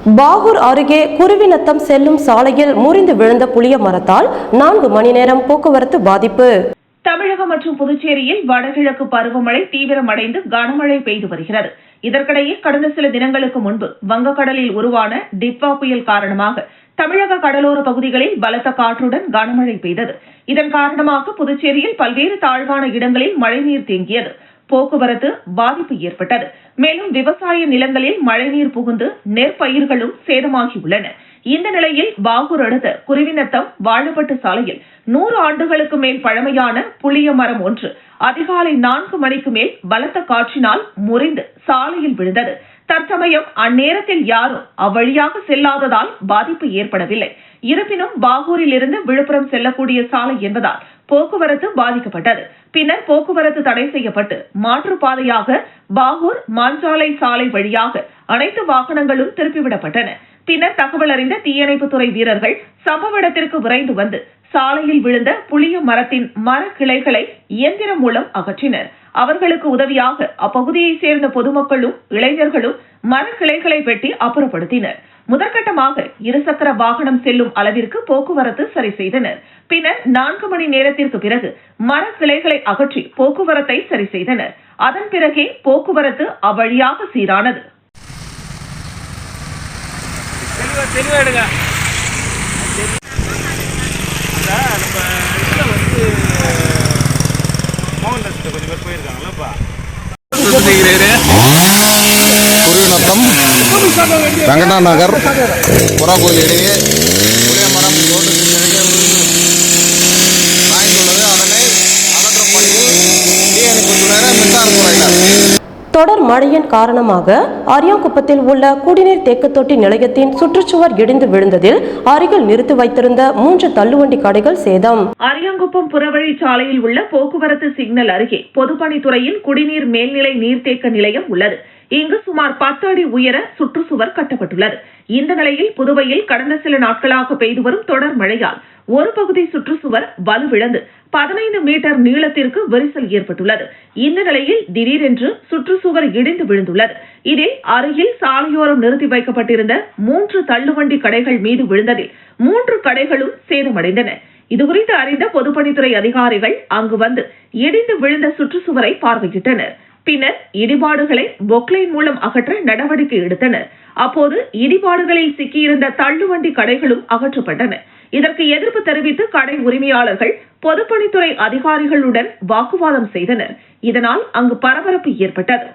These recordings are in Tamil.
பாகூர் அருகே குருவிநத்தம் செல்லும் சாலையில் முறிந்து விழுந்த புளிய மரத்தால் 4 மணி நேரம் போக்குவரத்து பாதிப்பு. தமிழகம் மற்றும் புதுச்சேரியில் வடகிழக்கு பருவமழை தீவிரமடைந்து கனமழை பெய்து வருகிறது. இதற்கிடையே கடந்த சில தினங்களுக்கு முன்பு வங்கக்கடலில் உருவான டிட்வா புயல் காரணமாக தமிழக கடலோர பகுதிகளில் பலத்த காற்றுடன் கனமழை பெய்தது. இதன் காரணமாக புதுச்சேரியில் பல்வேறு தாழ்வான இடங்களில் மழைநீர் தேங்கியது. போக்குவரத்து பாதிப்பு ஏற்பட்டது. மேலும் விவசாய நிலங்களில் மழைநீர் புகுந்து நெற்பயிர்களும் சேதமாகியுள்ளன. இந்த நிலையில் பாகூர் அடுத்த குருவிநத்தம் வாழப்பட்டு சாலையில் 100 ஆண்டுகளுக்கு மேல் பழமையான புளிய மரம் ஒன்று அதிகாலை 4 மணிக்கு மேல் பலத்த காற்றினால் முறிந்து சாலையில் விழுந்தது. தற்சமயம் அந்நேரத்தில் யாரும் அவ்வழியாக செல்லாததால் பாதிப்பு ஏற்படவில்லை. இருப்பினும் பாகூரில் இருந்து விழுப்புரம் செல்லக்கூடிய சாலை என்பதால் போக்குவரத்து பாதிக்கப்பட்டது. பின்னர் போக்குவரத்து தடை செய்யப்பட்டு மாற்றுப்பாதையாக பாகூர் மாஞ்சாலை சாலை வழியாக அனைத்து வாகனங்களும் திருப்பிவிடப்பட்டன. பின்னர் தகவல் அறிந்த தீயணைப்புத்துறை வீரர்கள் சம்பவ இடத்திற்கு விரைந்து வந்து சாலையில் விழுந்த புளிய மரத்தின் மர கிளைகளை இயந்திரம் மூலம் அகற்றினர். அவர்களுக்கு உதவியாக அப்பகுதியைச் சேர்ந்த பொதுமக்களும் இளைஞர்களும் மர கிளைகளை வெட்டி அப்புறப்படுத்தினர். முதற்கட்டமாக இருசக்கர வாகனம் செல்லும் அளவிற்கு போக்குவரத்து சரி செய்தனர். பின்னர் 4 மணி நேரத்திற்கு பிறகு மர கிளைகளை அகற்றி போக்குவரத்தை சரி செய்தனர். அதன் பிறகே போக்குவரத்து அவ்வழியாக சீரானது. குருவிநத்தம் வெங்கடா நகர் புறா கோயில் இடையே புளிய மரம் ரோட்டுக்கு சாய்ந்துள்ளது. அதனை அகற்றும் பணியில் தீயணைப்புத்துறையினர் மின்சாரத்துறையினர். தொடர் மழையின் காரணமாக அரியாங்குப்பத்தில் உள்ள குடிநீர் தேக்கத்தொட்டி நிலையத்தின் சுற்றுச்சுவர் இடிந்து விழுந்ததில் அருகில் நிறுத்தி வைத்திருந்த 3 தள்ளுவண்டி கடைகள் சேதம். அரியாங்குப்பம் புறவழிச்சாலையில் உள்ள போக்குவரத்து சிக்னல் அருகே பொதுப்பணித்துறையின் குடிநீர் மேல்நிலை நீர்த்தேக்க நிலையம் உள்ளது. இங்கு சுமார் 10 அடி உயர சுற்றுச்சுவர் கட்டப்பட்டுள்ளது. இந்த நிலையில் புதுவையில் கடந்த சில நாட்களாக பெய்து வரும் தொடர் மழையால் ஒரு பகுதி சுற்றுச்சுவர் வலுவிழந்து 15 மீட்டர் நீளத்திற்கு விரிசல் ஏற்பட்டுள்ளது. இந்த நிலையில் திடீரென்று சுற்றுச்சுவர் இடிந்து விழுந்துள்ளது. இதில் அருகில் சாலையோரம் நிறுத்தி வைக்கப்பட்டிருந்த 3 தள்ளுவண்டி கடைகள் மீது விழுந்ததில் 3 கடைகளும் சேதமடைந்தன. இதுகுறித்து அறிந்த பொதுப்பணித்துறை அதிகாரிகள் அங்கு வந்து இடிந்து விழுந்த சுற்றுச்சுவரை பார்வையிட்டனர். பின்னர் இடிபாடுகளை பொக்லைன் மூலம் அகற்ற நடவடிக்கை எடுத்தனர். அப்போது இடிபாடுகளில் சிக்கியிருந்த தள்ளுவண்டி கடைகளும் அகற்றப்பட்டன. இதற்கு எதிர்ப்பு தெரிவித்து கடை உரிமையாளர்கள் பொதுப்பணித்துறை அதிகாரிகளுடன் வாக்குவாதம் செய்தனர். இதனால் அங்கு பரபரப்பு ஏற்பட்டது.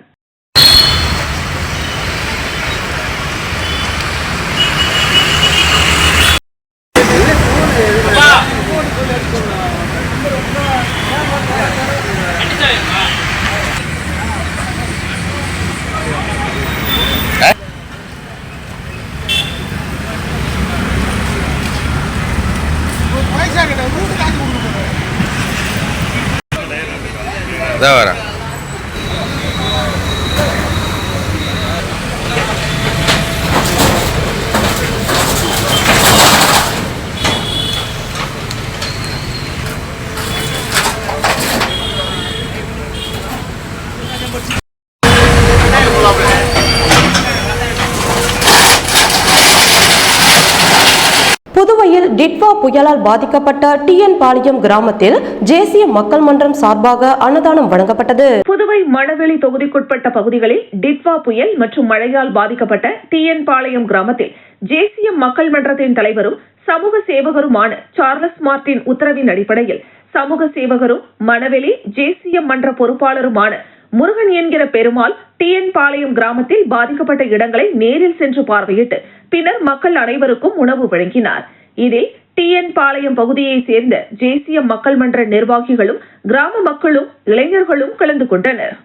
புதுவையில் டிட்வா புயலால் பாதிக்கப்பட்ட டிஎன் பாளையம் கிராமத்தில் தேசிய மக்கள் மன்றம் சார்பாக அன்னதானம் வழங்கப்பட்டது. புதுவை மணவெளி தொகுதிக்குட்பட்ட பகுதிகளில் டிட்வா புயல் மற்றும் மழையால் பாதிக்கப்பட்ட டிஎன் பாளையம் கிராமத்தில் தேசிய மக்கள் மன்றத்தின் தலைவரும் சமூக சேவகருமான சார்லஸ் மார்டின் உத்தரவின் அடிப்படையில் சமூக சேவகரும் மணவெளி தேசிய மன்ற பொறுப்பாளருமான முருகன் என்கிற பெருமாள் டிஎன் பாளையம் கிராமத்தில் பாதிக்கப்பட்ட இடங்களை நேரில் சென்று பார்வையிட்டு பின்னர் மக்கள் அனைவருக்கும் உணவு வழங்கினார். இதில் டிஎன் பாளையம் பகுதியைச் சேர்ந்த தேசிய மக்கள் மன்ற நிர்வாகிகளும் கிராம மக்களும் இளைஞர்களும் கலந்து கொண்டனர்.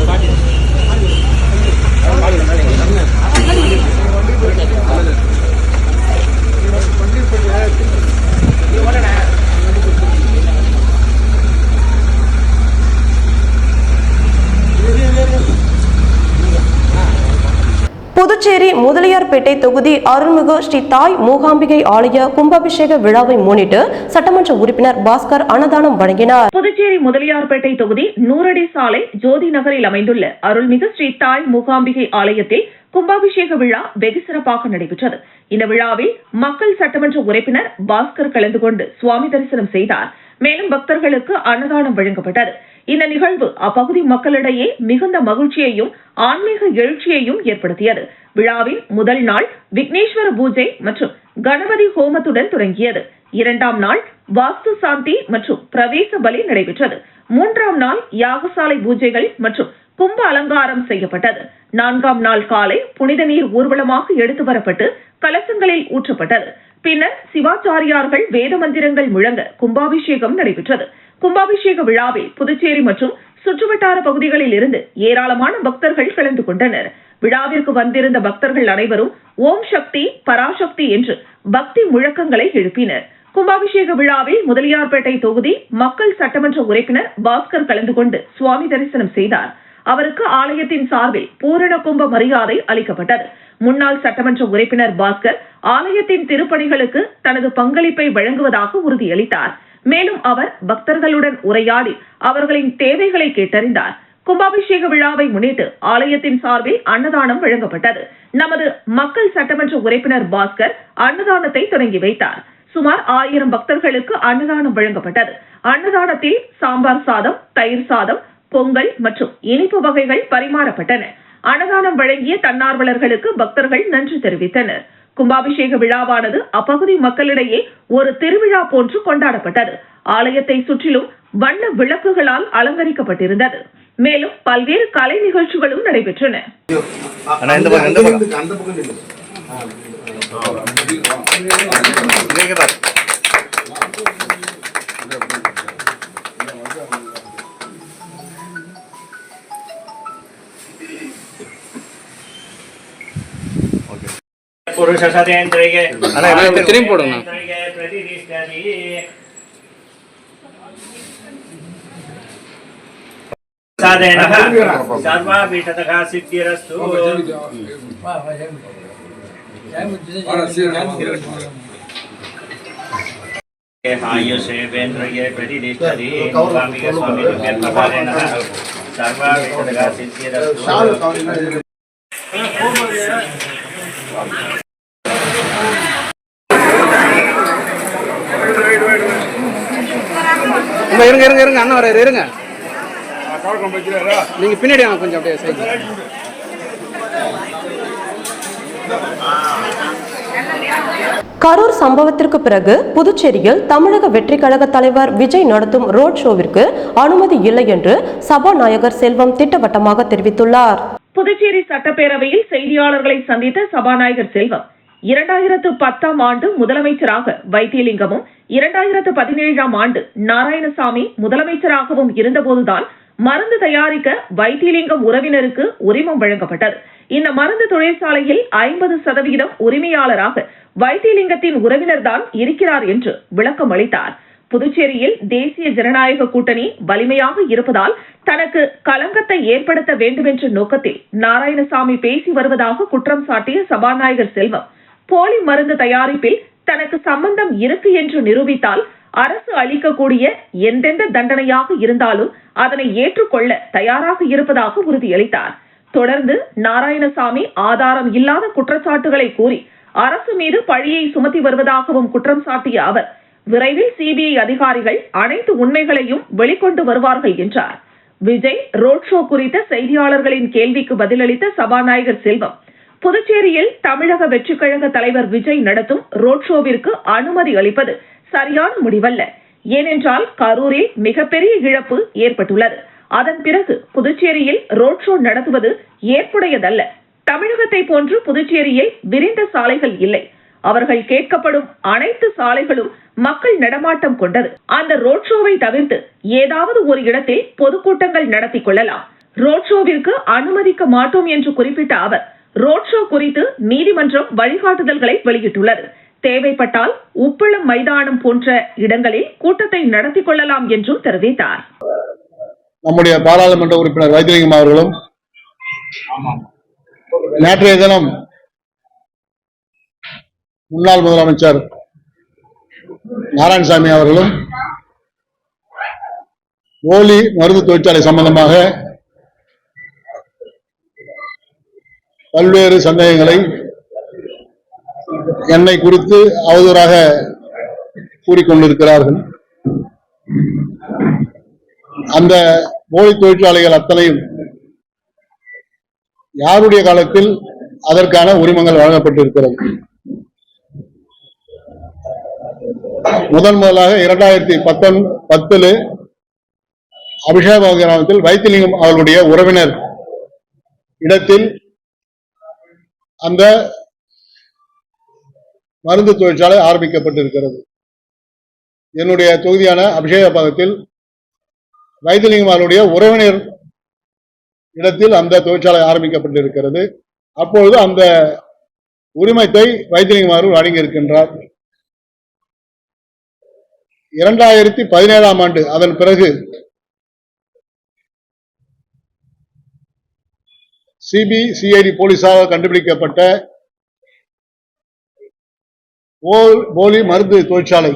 பாட்டி புதுச்சேரி முதலியார்பேட்டை தொகுதி அருள்மிகு ஸ்ரீ தாய் மூகாம்பிகை ஆலய கும்பாபிஷேக விழாவை முன்னிட்டு சட்டமன்ற உறுப்பினர் பாஸ்கர் அன்னதானம் வழங்கினார். புதுச்சேரி முதலியார்பேட்டை தொகுதி நூறடி சாலை ஜோதி நகரில் அமைந்துள்ள அருள்மிகு ஸ்ரீ தாய் மூகாம்பிகை ஆலயத்தில் கும்பாபிஷேக விழா வெகு சிறப்பாக நடைபெற்றது. இந்த விழாவில் மக்கள் சட்டமன்ற உறுப்பினர் பாஸ்கர் கலந்து கொண்டு சுவாமி தரிசனம் செய்தார். மேலும் பக்தர்களுக்கு அன்னதானம் வழங்கப்பட்டது. இந்த நிகழ்வு அப்பகுதி மக்களிடையே மிகுந்த மகிழ்ச்சியையும் ஆன்மீக எழுச்சியையும் ஏற்படுத்தியது. விழாவின் முதல் நாள் விக்னேஸ்வர பூஜை மற்றும் கணபதி ஹோமத்துடன் தொடங்கியது. இரண்டாம் நாள் வாஸ்து சாந்தி மற்றும் பிரவேச பலி நடைபெற்றது. மூன்றாம் நாள் யாகசாலை பூஜைகள் மற்றும் கும்ப அலங்காரம் செய்யப்பட்டது. நான்காம் நாள் காலை புனித நீர் ஊர்வலமாக எடுத்து வரப்பட்டு கலசங்களில் ஊற்றப்பட்டது. பின்னர் சிவாச்சாரியார்கள் வேத மந்திரங்கள் முழங்க கும்பாபிஷேகம் நடைபெற்றது. கும்பாபிஷேக விழாவில் புதுச்சேரி மற்றும் சுற்றுவட்டார பகுதிகளில் இருந்து ஏராளமான பக்தர்கள் கலந்து கொண்டனர். விழாவிற்கு வந்திருந்த பக்தர்கள் அனைவரும் ஓம் சக்தி பராசக்தி என்று பக்தி முழக்கங்களை எழுப்பினர். கும்பாபிஷேக விழாவில் முதலியார்பேட்டை தொகுதி மக்கள் சட்டமன்ற உறுப்பினர் பாஸ்கர் கலந்து கொண்டு சுவாமி தரிசனம் செய்தார். அவருக்கு ஆலயத்தின் சார்பில் பூரண கும்ப மரியாதை அளிக்கப்பட்டது. முன்னாள் சட்டமன்ற உறுப்பினர் பாஸ்கர் ஆலயத்தின் திருப்பணிகளுக்கு தனது பங்களிப்பை வழங்குவதாக உறுதியளித்தார். மேலும் அவர் பக்தர்களுடன் உரையாடி அவர்களின் தேவைகளை கேட்டறிந்தார். கும்பாபிஷேக விழாவை முன்னிட்டு ஆலயத்தின் சார்பில் அன்னதானம் வழங்கப்பட்டது. நமது மக்கள் சட்டமன்ற உறுப்பினர் பாஸ்கர் அன்னதானத்தை தொடங்கி வைத்தார். சுமார் 1000 பக்தர்களுக்கு அன்னதானம் வழங்கப்பட்டது. அன்னதானத்தில் சாம்பார் சாதம், தயிர் சாதம், பொங்கல் மற்றும் இனிப்பு வகைகள் பரிமாறப்பட்டன. அன்னதானம் வழங்கிய தன்னார்வலர்களுக்கு பக்தர்கள் நன்றி தெரிவித்தனர். கும்பாபிஷேக விழாவானது அப்பகுதி மக்களிடையே ஒரு திருவிழா போன்று கொண்டாடப்பட்டது. ஆலயத்தை சுற்றிலும் வண்ண விளக்குகளால் அலங்கரிக்கப்பட்டிருந்தது. மேலும் பல்வேறு கலை நிகழ்ச்சிகளும் நடைபெற்றன. पुरुष सतेन्द्रिये திரும்பி போடுங்க. साधेनः सर्वाभीष्टतः सिद्धिरस्तु. आयुषेवेन्द्रिये प्रतिष्ठति मूकाम्बिके स्वामिनः सर्वाभीष्टतः सिद्धिरस्तु. இருங்க இருங்க இருங்க அண்ணா வர இருங்க. நீங்க பின்னாடி வாங்க கொஞ்சம் அப்படியே சைடு. கரூர் சம்பவத்திற்கு பிறகு புதுச்சேரியில் தமிழக வெற்றி கழக தலைவர் விஜய் நடத்தும் ரோட் ஷோவிற்கு அனுமதி இல்லை என்று சபாநாயகர் செல்வம் திட்டவட்டமாக தெரிவித்துள்ளார். புதுச்சேரி சட்டப்பேரவையில் செய்தியாளர்களை சந்தித்த சபாநாயகர் செல்வம் 2010ஆம் ஆண்டு முதலமைச்சராக வைத்தியலிங்கமும் 2017ஆம் ஆண்டு நாராயணசாமி முதலமைச்சராகவும் இருந்தபோதுதான் மருந்து தயாரிக்க வைத்தியலிங்கம் உறவினருக்கு உரிமம் வழங்கப்பட்டது. இந்த மருந்து தொழிற்சாலையில் 50% உரிமையாளராக வைத்தியலிங்கத்தின் உறவினர் தான் இருக்கிறார் என்று விளக்கம் அளித்தார். புதுச்சேரியில் தேசிய ஜனநாயக கூட்டணி வலிமையாக இருப்பதால் தனக்கு களங்கத்தை ஏற்படுத்த வேண்டும் என்ற நோக்கத்தில் நாராயணசாமி பேசி வருவதாக குற்றம் சாட்டிய சபாநாயகர் செல்வம், போலி மருந்து தயாரிப்பில் தனக்கு சம்பந்தம் இருக்கு என்று நிரூபித்தால் அரசு அளிக்கக்கூடிய எந்தெந்த தண்டனையாக இருந்தாலும் அதனை ஏற்றுக்கொள்ள தயாராக இருப்பதாக உறுதியளித்தார். தொடர்ந்து நாராயணசாமி ஆதாரம் இல்லாத குற்றச்சாட்டுகளை கூறி அரசு மீது பழியை சுமத்தி வருவதாகவும் குற்றம் சாட்டிய அவர், விரைவில் சிபிஐ அதிகாரிகள் அனைத்து உண்மைகளையும் வெளிக்கொண்டு வருவார்கள் என்றார். விஜய் ரோட் ஷோ குறித்த செய்தியாளர்களின் கேள்விக்கு பதிலளித்த சபாநாயகர் செல்வம், புதுச்சேரியில் தமிழக வெற்றிக் கழக தலைவர் விஜய் நடத்தும் ரோட் ஷோவிற்கு அனுமதி அளிப்பது சரியான முடிவல்ல. ஏனென்றால் கரூரில் மிகப்பெரிய இழப்பு ஏற்பட்டுள்ளது. அதன் பிறகு புதுச்சேரியில் ரோட் ஷோ நடத்துவது ஏற்புடையதல்ல. தமிழகத்தை போன்று புதுச்சேரியில் விரிந்த சாலைகள் இல்லை. அவர்கள் கேட்கப்படும் அனைத்து சாலைகளும் மக்கள் நடமாட்டம் கொண்டது. அந்த ரோட் ஷோவை தவிர்த்து ஏதாவது ஒரு இடத்தில் பொதுக்கூட்டங்கள் நடத்தி கொள்ளலாம். ரோட் ஷோவிற்கு அனுமதிக்க மாட்டோம் என்று குறிப்பிட்ட அவர் ரோட் ஷோ குறித்து நீதிமன்றம் வழிகாட்டுதல்களை வெளியிட்டுள்ளது. தேவைப்பட்டால் உப்பளம் மைதானம் போன்ற இடங்களில் கூட்டத்தை நடத்திக் கொள்ளலாம் என்றும் தெரிவித்தார். நம்முடைய பாராளுமன்ற உறுப்பினர் வைத்திலிங்கம் அவர்களும் நேற்றைய தினம் முன்னாள் முதலமைச்சர் நாராயணசாமி அவர்களும் போலி மருந்து தொழிற்சாலை சம்பந்தமாக பல்வேறு சந்தேகங்களை என்னை குறித்து அவதூறாக கூறிக்கொண்டிருக்கிறார்கள். அந்த போலி தொழிற்சாலைகள் அத்தனையும் யாருடைய காலத்தில் அதற்கான உரிமங்கள் வழங்கப்பட்டிருக்கிறது? முதலாக 2010 அபிஷேக கிராமத்தில் வைத்திலிங்கம் அவர்களுடைய உறவினர் இடத்தில் அந்த மருந்து தொழிற்சாலை ஆரம்பிக்கப்பட்டிருக்கிறது. என்னுடைய தொகுதியான அபிஷேகபாகத்தில் வைத்திலிங்கம் அவருடைய உறவினர் இடத்தில் அந்த தொழிற்சாலை ஆரம்பிக்கப்பட்டிருக்கிறது. அப்பொழுது அந்த உரிமத்தை வைத்திலிங்கம் அவர்கள் வழங்கியிருக்கின்றார். 2017 ஆண்டு அதன் பிறகு சிபிசிஐடி போலீசாரால் கண்டுபிடிக்கப்பட்ட போலி மருந்து தொழிற்சாலை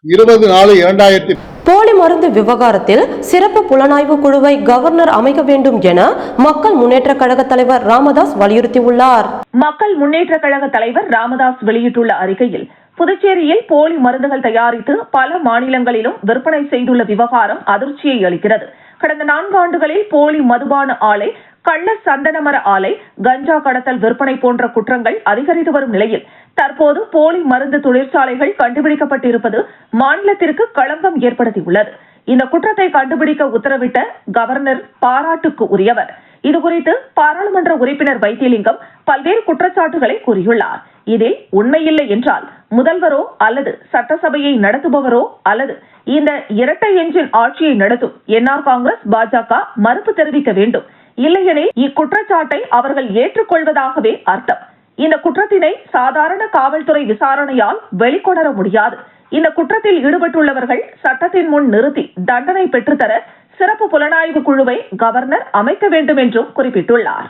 20/4/2000 போலி மருந்து விவகாரத்தில் சிறப்பு புலனாய்வு குழுவை கவர்னர் அமைக்க வேண்டும் என மக்கள் முன்னேற்ற கழக தலைவர் ராமதாஸ் வலியுறுத்தியுள்ளார். மக்கள் முன்னேற்ற கழக தலைவர் ராமதாஸ் வெளியிட்டுள்ள அறிக்கையில் புதுச்சேரியில் போலி மருந்துகள் தயாரித்து பல மாநிலங்களிலும் விற்பனை செய்துள்ள விவகாரம் அதிர்ச்சியை அளிக்கிறது. கடந்த 4 ஆண்டுகளில் போலி மதுபான ஆலை, கள்ள சந்தனமர ஆலை, கஞ்சா கடத்தல் விற்பனை போன்ற குற்றங்கள் அதிகரித்து வரும் நிலையில் தற்போது போலி மருந்து தொழிற்சாலைகள் கண்டுபிடிக்கப்பட்டிருப்பது மாநிலத்திற்கு களங்கம் ஏற்படுத்தியுள்ளது. இந்த குற்றத்தை கண்டுபிடிக்க உத்தரவிட்ட கவர்னர் பாராட்டுக்கு உரியவர். இதுகுறித்து பாராளுமன்ற உறுப்பினர் வைத்திலிங்கம் பல்வேறு குற்றச்சாட்டுகளை கூறியுள்ளார். இதில் உண்மையில்லை என்றால் முதல்வரோ அல்லது சட்டசபையை நடத்துபவரோ அல்லது இந்த இரட்டை என்ஜின் ஆட்சியை நடத்தும் என்ஆர் காங்கிரஸ், பாஜக மறுப்பு தெரிவிக்க வேண்டும். இல்லையெனில் இக்குற்றச்சாட்டை அவர்கள் ஏற்றுக்கொள்வதாகவே அர்த்தம். இந்த குற்றத்தினை சாதாரண காவல்துறை விசாரணையால் வெளிக்கொணர முடியாது. இந்த குற்றத்தில் ஈடுபட்டுள்ளவர்கள் சட்டத்தின் முன் நிறுத்தி தண்டனை பெற்றுத்தர சிறப்பு புலனாய்வு குழுவை கவர்னர் அமைக்க வேண்டும் என்றும் குறிப்பிட்டுள்ளார்.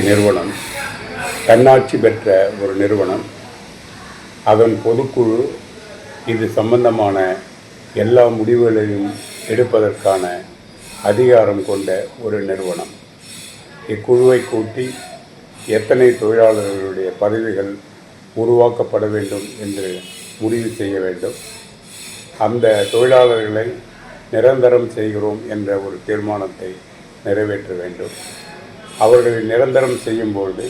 நிறுவனம் தன்னாட்சி பெற்ற ஒரு நிறுவனம். அதன் பொதுக்குழு இது சம்பந்தமான எல்லா முடிவுகளையும் எடுப்பதற்கான அதிகாரம் கொண்ட ஒரு நிறுவனம். இக்குழுவை கூட்டி எத்தனை தொழிலாளர்களுடைய பதவிகள் உருவாக்கப்பட வேண்டும் என்று முடிவு செய்ய வேண்டும். அந்த தொழிலாளர்களை நிரந்தரம் செய்கிறோம் என்ற ஒரு தீர்மானத்தை நிறைவேற்ற வேண்டும். அவர்களை நிரந்தரம் செய்யும்போது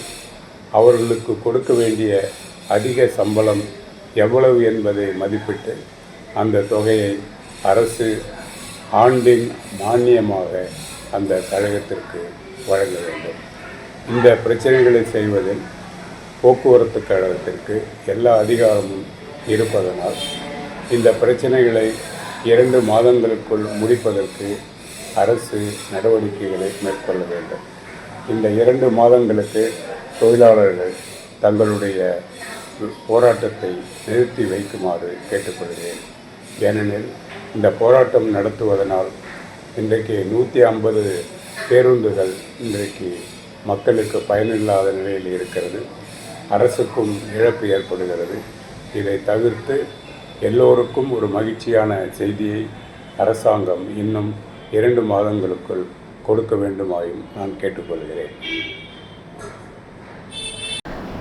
அவர்களுக்கு கொடுக்க வேண்டிய அதிக சம்பளம் எவ்வளவு என்பதை மதிப்பிட்டு அந்த தொகையை அரசு ஆண்டின் மானியமாக அந்த கழகத்திற்கு வழங்க வேண்டும். இந்த பிரச்சனைகளை செய்வதில் போக்குவரத்து கழகத்திற்கு எல்லா அதிகாரமும் இருப்பதனால் இந்த பிரச்சனைகளை 2 மாதங்களுக்குள் முடிப்பதற்கு அரசு நடவடிக்கைகளை மேற்கொள்ள வேண்டும். இந்த 2 மாதங்களுக்கு தொழிலாளர்கள் தங்களுடைய போராட்டத்தை நிறுத்தி வைக்குமாறு கேட்டுக்கொள்கிறேன். ஏனெனில் இந்த போராட்டம் நடத்துவதனால் இன்றைக்கு 150 பேருந்துகள் இன்றைக்கு மக்களுக்கு பயனில்லாத நிலையில் இருக்கிறது. அரசுக்கும் இழப்பு ஏற்படுகிறது. இதை தவிர்த்து எல்லோருக்கும் ஒரு மகிழ்ச்சியான செய்தியை அரசாங்கம் இன்னும் 2 மாதங்களுக்குள் கொடுக்க வேண்டுமாயும் நான் கேட்டுக்கொள்கிறேன்.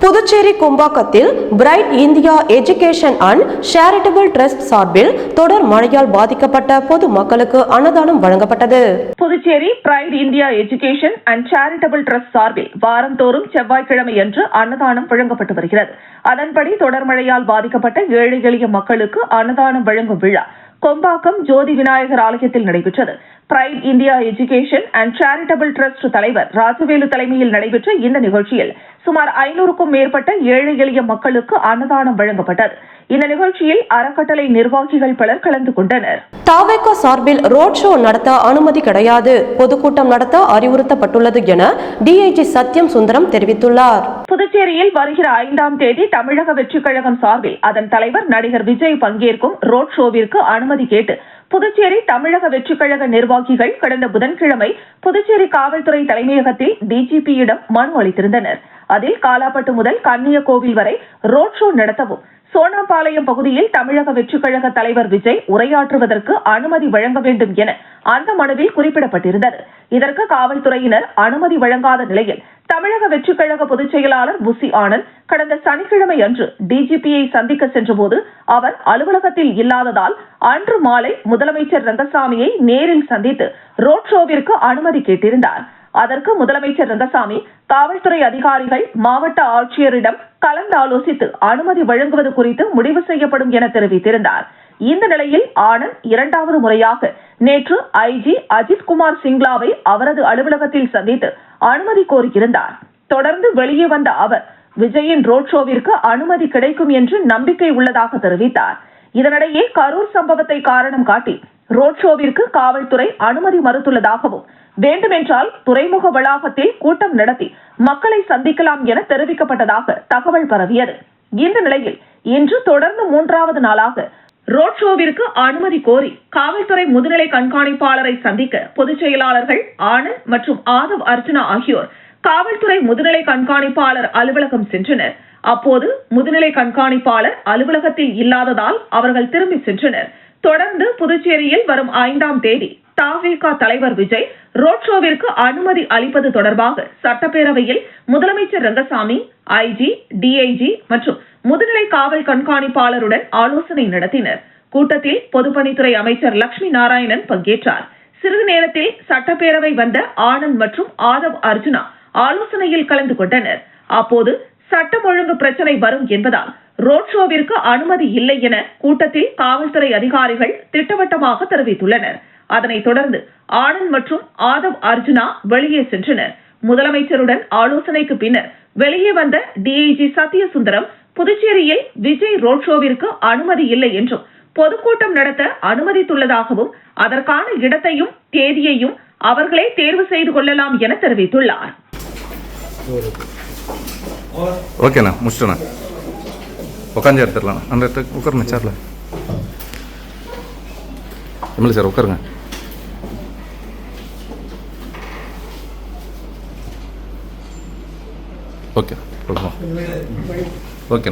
புதுச்சேரி கும்பாக்கத்தில் Bright India education and charitable trust சார்பில் தொடர் மழையால் பாதிக்கப்பட்ட பொது மக்களுக்கு அன்னதானம் வழங்கப்பட்டது. Puducherry Bright India education and charitable trust சார்பில் வாரந்தோறும் செவ்வாய்க்கிழமை அன்று அன்னதானம் வழங்கப்பட்டு வருகிறது. அதன்படி தொடர் மழையால் பாதிக்கப்பட்ட ஏழை எளிய மக்களுக்கு அன்னதானம் வழங்கும் விழா கொம்பாக்கம் ஜோதி விநாயகர் ஆலயத்தில் நடைபெற்றது. Pride India education and charitable trust தலைவர் ராஜவேலு தலைமையில் நடைபெற்ற இந்த நிகழ்ச்சியில் சுமார் 500க்கும் மேற்பட்ட ஏழை எளிய மக்களுக்கு அன்னதானம் வழங்கப்பட்டது. இந்த நிகழ்ச்சியில் அறக்கட்டளை நிர்வாகிகள் பலர் கலந்து கொண்டனர். தாவேகா சார்பில் ரோட் ஷோ நடத்த அனுமதி கிடையாது, பொதுக்கூட்டம் நடத்த அறிவுறுத்தப்பட்டுள்ளது என டிஐஜி சத்யம் சுந்தரம் தெரிவித்துள்ளார். புதுச்சேரியில் வருகிற 5ஆம் தேதி தமிழக வெற்றிக் கழகம் சார்பில் அதன் தலைவர் நடிகர் விஜய் பங்கேற்கும் ரோட் ஷோவிற்கு அனுமதி கேட்டு புதுச்சேரி தமிழக வெற்றிக் கழக நிர்வாகிகள் கடந்த புதன்கிழமை புதுச்சேரி காவல்துறை தலைமையகத்தில் டிஜிபியிடம் மனு அளித்திருந்தனர். அதில் காலாப்பட்டு முதல் கன்னியகோவில் வரை ரோட் ஷோ நடத்தவும் சோனாம்பாளையம் பகுதியில் தமிழக வெற்றிக் கழக தலைவர் விஜய் உரையாற்றுவதற்கு அனுமதி வழங்க வேண்டும் என அந்த மனுவில் குறிப்பிடப்பட்டிருந்தது. இதற்கு காவல்துறையினர் அனுமதி வழங்காத நிலையில் தமிழக வெற்றிக் கழக பொதுச் செயலாளர் புசி ஆனந்த் கடந்த சனிக்கிழமை அன்று டிஜிபியை சந்திக்க சென்றபோது அவர் அலுவலகத்தில் இல்லாததால் அன்று மாலை முதலமைச்சர் ரங்கசாமியை நேரில் சந்தித்து ரோட் ஷோவிற்கு அனுமதி கேட்டிருந்தார். அதற்கு முதலமைச்சர் ரங்கசாமி காவல்துறை அதிகாரிகள் மாவட்ட ஆட்சியரிடம் கலந்தாலோசித்து அனுமதி வழங்குவது குறித்து முடிவு செய்யப்படும் என தெரிவித்திருந்தார். இந்த நிலையில் ஆனந்த் 2வது முறையாக நேற்று ஐஜி அஜித்குமார் சிங்லாவை அவரது அலுவலகத்தில் சந்தித்து அனுமதி கோரியிருந்தார். தொடர்ந்து வெளியே வந்த அவர் விஜயின் ரோட் ஷோவிற்கு அனுமதி கிடைக்கும் என்று நம்பிக்கை உள்ளதாக தெரிவித்தார். இதனிடையே கரூர் சம்பவத்தை காரணம் காட்டி ரோட் ஷோவிற்கு காவல்துறை அனுமதி மறுத்துள்ளதாகவும் வேண்டுமென்றால் துறைமுக வளாகத்தில் கூட்டம் நடத்தி மக்களை சந்திக்கலாம் என தெரிவிக்கப்பட்டதாக தகவல் பரவியது. இந்த நிலையில் இன்று தொடர்ந்து 3வது நாளாக ரோட் ஷோவிற்கு அனுமதி கோரி காவல்துறை முதுநிலை கண்காணிப்பாளரை சந்திக்க பொதுச் செயலாளர்கள் ஆனந்த் மற்றும் ஆதவ் அர்ஜுனா ஆகியோர் காவல்துறை முதுநிலை கண்காணிப்பாளர் அலுவலகம் சென்றனர். அப்போது முதுநிலை கண்காணிப்பாளர் அலுவலகத்தில் இல்லாததால் அவர்கள் திரும்பி சென்றனர். தொடர்ந்து புதுச்சேரியில் வரும் 5ஆம் தேதி தாவேகா தலைவர் விஜய் ரோட் ஷோவிற்கு அனுமதி அளிப்பது தொடர்பாக சட்டப்பேரவையில் முதலமைச்சர் ரங்கசாமி, ஐஜி, டிஐஜி மற்றும் முதுநிலை காவல் கண்காணிப்பாளருடன் ஆலோசனை நடத்தினர். கூட்டத்தில் பொதுப்பணித்துறை அமைச்சர் லட்சுமி நாராயணன் பங்கேற்றார். சிறிது நேரத்தில் சட்டப்பேரவை வந்த ஆனந்த் மற்றும் ஆதவ் அர்ஜுனா ஆலோசனையில் கலந்து கொண்டனர். அப்போது சட்டம் ஒழுங்கு பிரச்சனை வரும் என்பதால் ரோட் ஷோவிற்கு அனுமதி இல்லை என கூட்டத்தில் காவல்துறை அதிகாரிகள் திட்டவட்டமாக தெரிவித்துள்ளனர். அதனைத் தொடர்ந்து ஆனந்த் மற்றும் ஆதவ் அர்ஜுனா வெளியே சென்றனர். முதலமைச்சருடன் ஆலோசனைக்கு பின்னர் வெளியே வந்த டிஐஜி சத்யசுந்தரம் புதுச்சேரியில் விஜய் ரோட் ஷோவிற்கு அனுமதி இல்லை என்றும் பொதுக்கூட்டம் நடத்த அனுமதித்துள்ளதாகவும் அதற்கான இடத்தையும் தேதியையும் அவர்களே தேர்வு செய்து கொள்ளலாம் என தெரிவித்துள்ளார். ஓகேண்ணா, முடிச்சிட்டேண்ணா. உட்காந்து எடுத்துடலாம். அந்த இடத்துக்கு உட்காருங்க, சார்ல. எம்எல்ஏ சார் உட்காருங்க. Okay okay.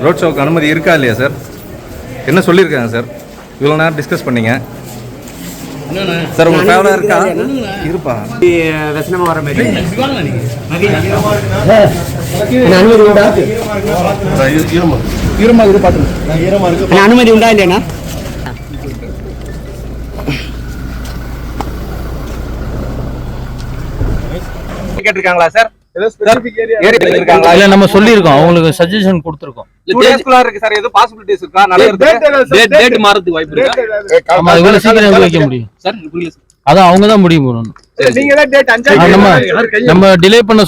ரோட் ஷோக்கு அனுமதி இருக்கா இல்லையா சார்? என்ன சொல்லியிருக்காங்க சார்? இவ்வளோ நேரம் டிஸ்கஸ் பண்ணீங்க சார். உங்க ஃபேவரா இருக்கா? இருப்பா வசனமா வர மாதிரி அனுமதி உண்டா இல்லையா? கேட்டிருக்காங்களா சார்? இல்ல நம்ம சொல்லிருக்கோம், அவங்களுக்கு சஜஷன் கொடுத்திருக்கோம். 2 days இருக்கு சார். ஏதோ பாசிபிலிட்டிஸ் இருக்கா? டேட் மாறதுக்கு வாய்ப்பு இருக்கா? ஆமா, இவ்வளவு சீக்கிரம் வைக்க முடியும் சார்? அதான் அவங்க தான் முடிவு பண்ணணும். நீங்க தான் டேட் 5 நம்ம டிலே பண்ண